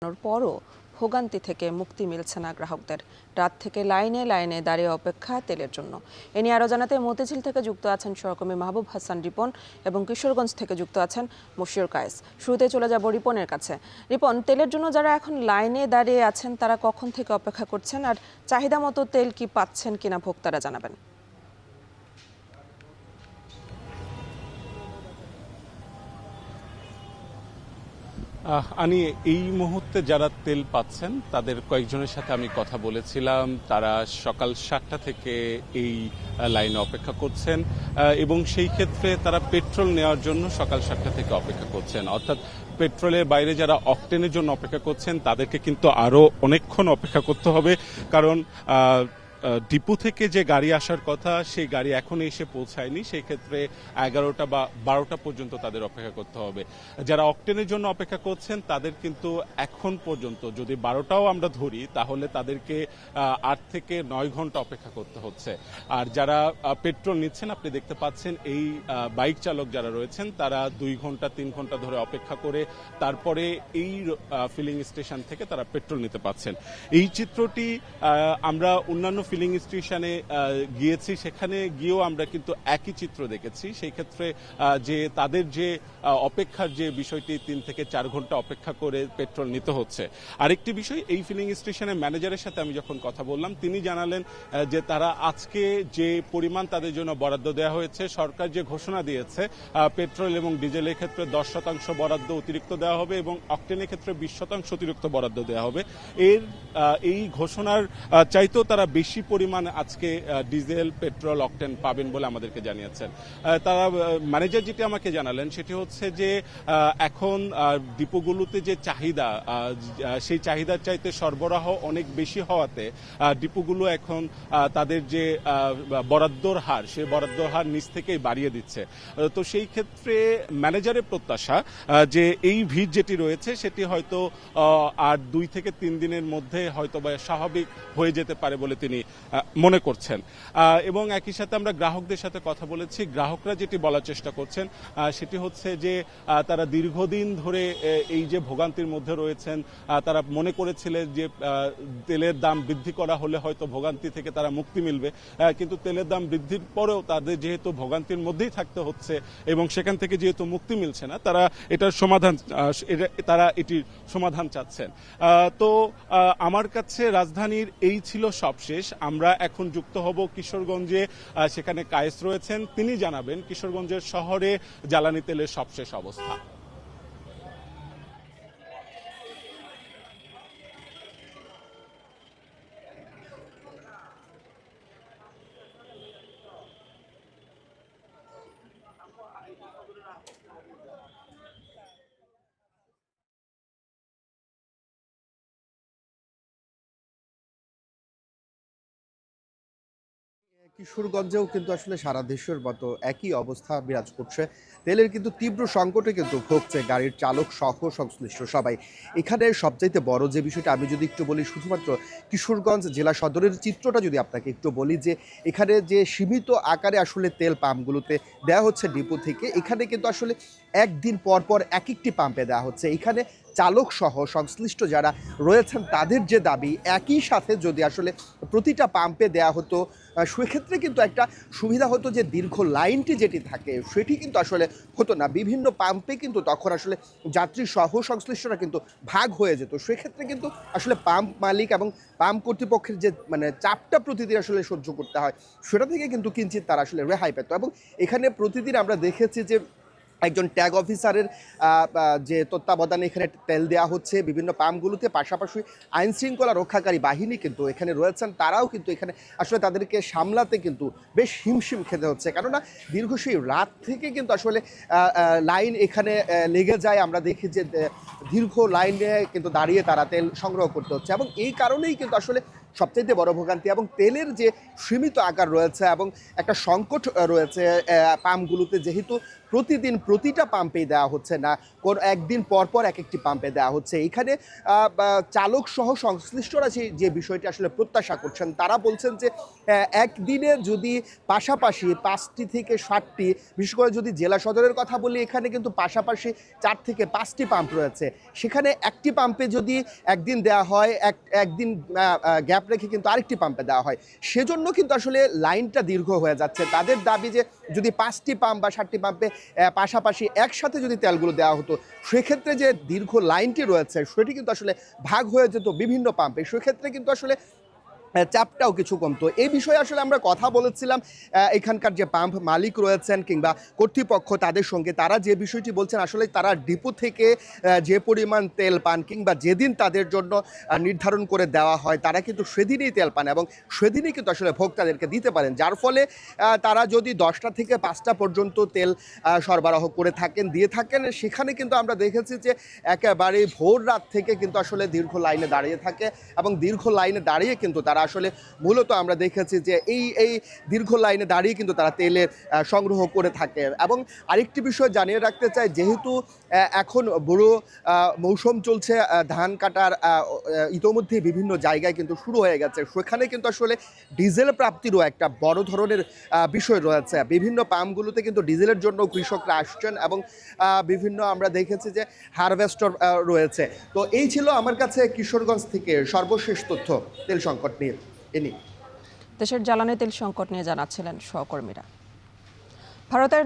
পরও ভোগান্তি থেকে মুক্তি মিলছে না গ্রাহকদের। রাত থেকে লাইনে লাইনে দাঁড়িয়ে অপেক্ষা তেলের জন্য। এ নিয়ে আরও জানাতে মতিঝিল থেকে যুক্ত আছেন সহকর্মী মাহবুব হাসান রিপন এবং কিশোরগঞ্জ থেকে যুক্ত আছেন মশিউর কায়েস। শুরুতে চলে যাব রিপনের কাছে। রিপন, তেলের জন্য যারা এখন লাইনে দাঁড়িয়ে আছেন তারা কখন থেকে অপেক্ষা করছেন, আর চাহিদা মতো তেল কি পাচ্ছেন কিনা ভোক্তারা জানাবেন। আমি এই মুহূর্তে যারা তেল পাচ্ছেন তাদের কয়েকজনের সাথে আমি কথা বলেছিলাম। তারা সকাল 7টা থেকে এই লাইনে অপেক্ষা করছেন এবং সেই ক্ষেত্রে তারা পেট্রোল নেওয়ার জন্য সকাল 7টা থেকে অপেক্ষা করছেন। অর্থাৎ পেট্রোলের বাইরে যারা অকটেনের জন্য অপেক্ষা করছেন তাদেরকে কিন্তু আরও অনেকক্ষণ অপেক্ষা করতে হবে, কারণ ডিপো থেকে যে গাড়ি আসার কথা সেই গাড়ি এখনো এসে পৌঁছায়নি। সেই ক্ষেত্রে 11টা বা 12টা পর্যন্ত তাদের অপেক্ষা করতে হবে। যারা অকটেনের জন্য অপেক্ষা করছেন তাদের কিন্তু এখন পর্যন্ত যদি 12টাও আমরা ধরি তাহলে তাদেরকে 8 থেকে 9 ঘন্টা অপেক্ষা করতে হচ্ছে। আর যারা পেট্রোল নিচ্ছেন, আপনি দেখতে পাচ্ছেন এই বাইক চালক যারা রয়েছেন তারা 2 ঘন্টা 3 ঘন্টা ধরে অপেক্ষা করে তারপরে এই ফিলিং স্টেশন থেকে তারা পেট্রোল নিতে পাচ্ছেন। এই চিত্রটি আমরা অন্যান্য ফিলিং স্টেশনে গিয়েছি, সেখানে গিয়েও আমরা কিন্তু একই চিত্র দেখেছি। সেই ক্ষেত্রে যে তাদের যে অপেক্ষার যে বিষয়টি 3 থেকে 4 ঘন্টা অপেক্ষা করে পেট্রোল নিতে হচ্ছে। আরেকটি বিষয়, এই ফিলিং স্টেশনের ম্যানেজারের সাথে আমি যখন কথা বললাম তিনি জানালেন যে তারা আজকে যে পরিমাণ তাদের জন্য বরাদ্দ দেওয়া হয়েছে, সরকার যে ঘোষণা দিয়েছে পেট্রোল এবং ডিজেলের ক্ষেত্রে 10% বরাদ্দ অতিরিক্ত দেওয়া হবে এবং অকটেনের ক্ষেত্রে 20% অতিরিক্ত বরাদ্দ দেওয়া হবে। এই ঘোষণার চাইতেও তারা বেশি পরিমাণ আজকে ডিজেল, পেট্রোল, অকটেন পাবেন বলে আমাদেরকে জানিয়েছেন। তারা ম্যানেজার যেটি আমাকে জানালেন সেটি হচ্ছে যে এখন ডিপোগুলোতে যে চাহিদা, সেই চাহিদার চাইতে সরবরাহ অনেক বেশি হওয়াতে ডিপোগুলো এখন তাদের যে বরাদ্দর হার, সেই বরাদ্দর হার নিচ থেকেই বাড়িয়ে দিচ্ছে। তো সেই ক্ষেত্রে ম্যানেজারের প্রত্যাশা যে এই ভিড় যেটি রয়েছে সেটি হয়তো আর 2 থেকে 3 দিনের মধ্যে হয়তো বা স্বাভাবিক হয়ে যেতে পারে বলে তিনি মনে করছেন। এবং একই সাথে আমরা গ্রাহকদের সাথে কথা বলেছি। গ্রাহকরা যেটি বলার চেষ্টা করছেন সেটি হচ্ছে যে তারা দীর্ঘদিন ধরে এই যে ভোগান্তির মধ্যে রয়েছেন, তারা মনে করেছিলেন যে তেলের দাম বৃদ্ধি করা হলে হয়তো ভোগান্তি থেকে তারা মুক্তি মিলবে, কিন্তু তেলের দাম বৃদ্ধির পরেও তাদের যেহেতু ভোগান্তির মধ্যেই থাকতে হচ্ছে এবং সেখান থেকে যেহেতু মুক্তি মিলছে না, তারা এটির সমাধান চাচ্ছেন। তো আমার কাছে রাজধানীর এই ছিল সবশেষ। আমরা এখন যুক্ত হব কিশোরগঞ্জে, সেখানে কায়েস রয়েছেন, তিনি জানাবেন কিশোরগঞ্জের শহরে জ্বালানি তেলের সবশেষ অবস্থা। কিশোরগঞ্জেও কিন্তু আসলে সারা দেশের মতো একই অবস্থা বিরাজ করছে। তেলের কিন্তু তীব্র সংকটে কিন্তু ভুগছে গাড়ির চালক সহ সংশ্লিষ্ট সবাই। এখানে সবচাইতে বড় যে বিষয়টা আমি যদি একটু বলি, শুধুমাত্র কিশোরগঞ্জ জেলা সদরের চিত্রটা যদি আপনাকে একটু বলি, যে এখানে যে সীমিত আকারে আসলে তেল পাম্পগুলোতে দেওয়া হচ্ছে ডিপো থেকে, এখানে কিন্তু আসলে একদিন পর পর এক একটি পাম্পে দেওয়া হচ্ছে। এখানে চালক সহ সংশ্লিষ্ট যারা রয়েছেন তাদের যে দাবি, একই সাথে যদি আসলে প্রতিটা পাম্পে দেয়া হতো সেক্ষেত্রে কিন্তু একটা সুবিধা হতো, যে দীর্ঘ লাইনটি যেটি থাকে সেটি কিন্তু আসলে হতো না। বিভিন্ন পাম্পে কিন্তু তখন আসলে যাত্রী সহ সংশ্লিষ্টরা কিন্তু ভাগ হয়ে যেত। সেক্ষেত্রে কিন্তু আসলে পাম্প মালিক এবং পাম্প কর্তৃপক্ষের যে চাপটা প্রতিদিন আসলে সহ্য করতে হয়, সেটা থেকে কিন্তু কিঞ্চিত তারা আসলে রেহাই পেত। এবং এখানে প্রতিদিন আমরা দেখেছি যে একজন ট্যাগ অফিসারের যে তত্ত্বাবধানে এখানে তেল দেওয়া হচ্ছে বিভিন্ন পাম্পগুলোতে, পাশাপাশি আইন শৃঙ্খলা রক্ষাকারী বাহিনী কিন্তু এখানে রয়েছেন, তারাও কিন্তু এখানে আসলে তাদেরকে সামলাতে কিন্তু বেশ হিমশিম খেতে হচ্ছে। কেননা দীর্ঘ সেই রাত থেকে কিন্তু আসলে লাইন এখানে লেগে যায়। আমরা দেখি যে দীর্ঘ লাইনে কিন্তু দাঁড়িয়ে তারা তেল সংগ্রহ করতে হচ্ছে, এবং এই কারণেই কিন্তু আসলে সবচেয়ে বড় ভোগান্তি। এবং তেলের যে সীমিত আকার রয়েছে এবং একটা সংকট রয়েছে পাম্পগুলোতে, যেহেতু প্রতিদিন প্রতিটা পাম্পেই দেওয়া হচ্ছে না, কোন একদিন পর পর এক একটি পাম্পে দেওয়া হচ্ছে। এখানে চালক সহ সংশ্লিষ্টরা যে বিষয়টি আসলে প্রত্যাশা করছেন, তারা বলছেন যে একদিনে যদি পাশাপাশি 5টি থেকে 7টি, বিশেষ করে যদি জেলা সদরের কথা বলি, এখানে কিন্তু পাশাপাশি 4 থেকে 5টি পাম্প রয়েছে। সেখানে একটি পাম্পে যদি একদিন দেওয়া হয়, একদিন গ্যাপ রেখে কিন্তু আরেকটি পাম্পে দেওয়া হয়, সেজন্য কিন্তু আসলে লাইনটা দীর্ঘ হয়ে যাচ্ছে। তাদের দাবি যে যদি 5টি পাম্প বা 7টি পাম্পে পাশাপাশি একসাথে যদি তেলগুলো দেওয়া হতো, সেক্ষেত্রে যে দীর্ঘ লাইনটি রয়েছে সেটি কিন্তু আসলে ভাগ হয়ে যেত বিভিন্ন পাম্পে, সেক্ষেত্রে কিন্তু আসলে চাপটাও কিছু কমতো। এই বিষয়ে আসলে আমরা কথা বলেছিলাম এখানকার যে পাম্প মালিক রয়েছেন কিংবা কর্তৃপক্ষ, তাদের সঙ্গে। তারা যে বিষয়টি বলছেন, আসলে তারা ডিপো থেকে যে পরিমাণ তেল পান কিংবা যেদিন তাদের জন্য নির্ধারণ করে দেওয়া হয়, তারা কিন্তু সেদিনই তেল পান এবং সেদিনই কিন্তু আসলে ভোক্তাদেরকে দিতে পারেন, যার ফলে তারা যদি 10টা থেকে 5টা পর্যন্ত তেল সরবরাহ করে থাকেন, দিয়ে থাকেন, সেখানে কিন্তু আমরা দেখেছি যে একেবারে ভোর রাত থেকে কিন্তু আসলে দীর্ঘ লাইনে দাঁড়িয়ে থাকে এবং দীর্ঘ লাইনে দাঁড়িয়ে কিন্তু তারা আসলে মূলত আমরা দেখেছি যে এই দীর্ঘ লাইনে দাঁড়িয়ে কিন্তু তারা তেলের সংগ্রহ করে থাকে। এবং আরেকটি বিষয় জানিয়ে রাখতে চাই, যেহেতু এখন বুড়ো মৌসুম চলছে, ধান কাটার ইতোমধ্যে বিভিন্ন জায়গায় কিন্তু শুরু হয়ে গেছে, সেখানে কিন্তু আসলে ডিজেল প্রাপ্তিরও একটা বড় ধরনের বিষয় রয়েছে। বিভিন্ন পাম্পগুলোতে কিন্তু ডিজেলের জন্য কৃষকরা আসছেন এবং বিভিন্ন আমরা দেখেছি যে হারভেস্টর রয়েছে। তো এই ছিল আমার কাছে কিশোরগঞ্জ থেকে সর্বশেষ তথ্য তেল সংকট নিয়ে। দেশের জ্বালানি তেল সংকট নিয়ে জানাচ্ছিলেন সহকর্মীরা। ভারতের